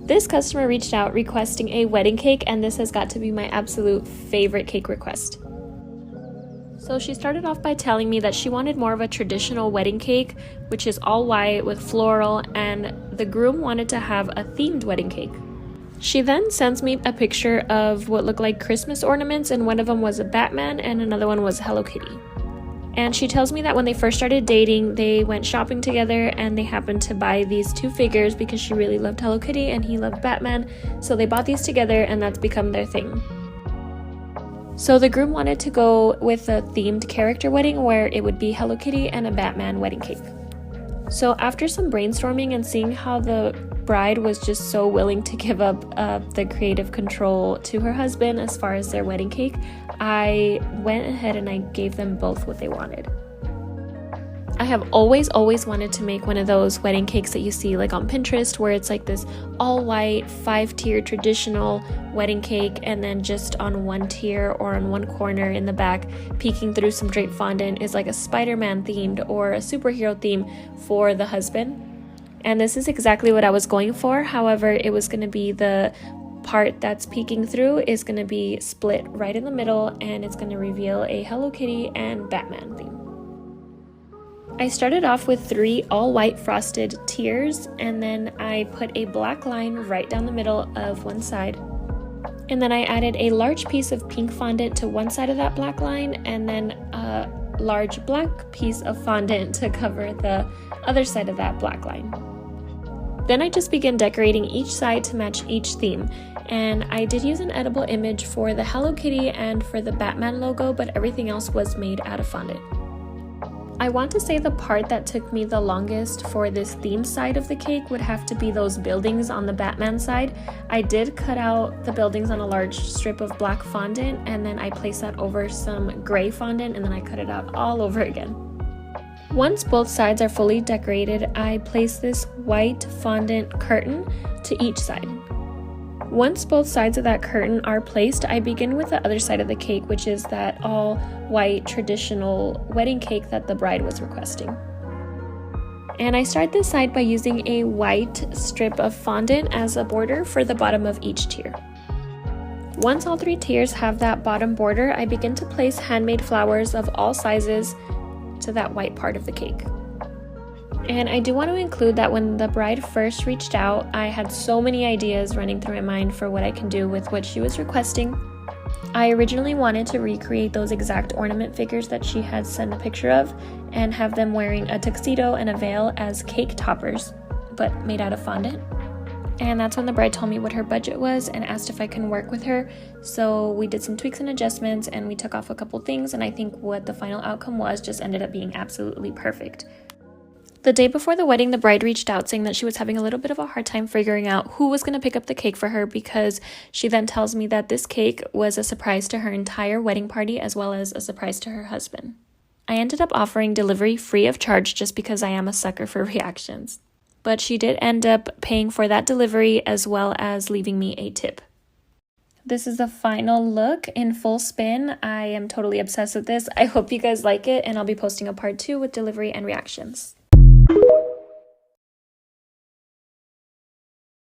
This customer reached out requesting a wedding cake, and this has got to be my absolute favorite cake request. So she started off by telling me that she wanted more of a traditional wedding cake, which is all white with floral, and the groom wanted to have a themed wedding cake. She then sends me a picture of what looked like Christmas ornaments, and one of them was a Batman and another one was Hello Kitty. And she tells me that when they first started dating, they went shopping together and they happened to buy these two figures because she really loved Hello Kitty and he loved Batman. So they bought these together and that's become their thing. So the groom wanted to go with a themed character wedding where it would be Hello Kitty and a Batman wedding cake. So after some brainstorming and seeing how the bride was just so willing to give up the creative control to her husband as far as their wedding cake, I went ahead and I gave them both what they wanted. I have always wanted to make one of those wedding cakes that you see like on Pinterest, where it's like this all white 5-tier traditional wedding cake, and then just on one tier or on one corner in the back, peeking through some draped fondant, is like a Spider-Man themed or a superhero theme for the husband. And this is exactly what I was going for. However, it was going to be the part that's peeking through is going to be split right in the middle, and it's going to reveal a Hello Kitty and Batman theme. I started off with 3 all-white frosted tiers, and then I put a black line right down the middle of one side. And then I added a large piece of pink fondant to one side of that black line, and then a large black piece of fondant to cover the other side of that black line. Then I just began decorating each side to match each theme, and I did use an edible image for the Hello Kitty and for the Batman logo, but everything else was made out of fondant. I want to say the part that took me the longest for this theme side of the cake would have to be those buildings on the Batman side. I did cut out the buildings on a large strip of black fondant, and then I placed that over some gray fondant, and then I cut it out all over again. Once both sides are fully decorated, I place this white fondant curtain to each side. Once both sides of that curtain are placed, I begin with the other side of the cake, which is that all white traditional wedding cake that the bride was requesting. And I start this side by using a white strip of fondant as a border for the bottom of each tier. Once all 3 tiers have that bottom border, I begin to place handmade flowers of all sizes to that white part of the cake. And I do want to include that when the bride first reached out, I had so many ideas running through my mind for what I can do with what she was requesting. I originally wanted to recreate those exact ornament figures that she had sent a picture of and have them wearing a tuxedo and a veil as cake toppers, but made out of fondant. And that's when the bride told me what her budget was and asked if I can work with her. So we did some tweaks and adjustments, and we took off a couple things, and I think what the final outcome was just ended up being absolutely perfect. The day before the wedding, the bride reached out saying that she was having a little bit of a hard time figuring out who was going to pick up the cake for her, because she then tells me that this cake was a surprise to her entire wedding party as well as a surprise to her husband. I ended up offering delivery free of charge just because I am a sucker for reactions. But she did end up paying for that delivery as well as leaving me a tip. This is the final look in full spin. I am totally obsessed with this. I hope you guys like it, and I'll be posting a part 2 with delivery and reactions.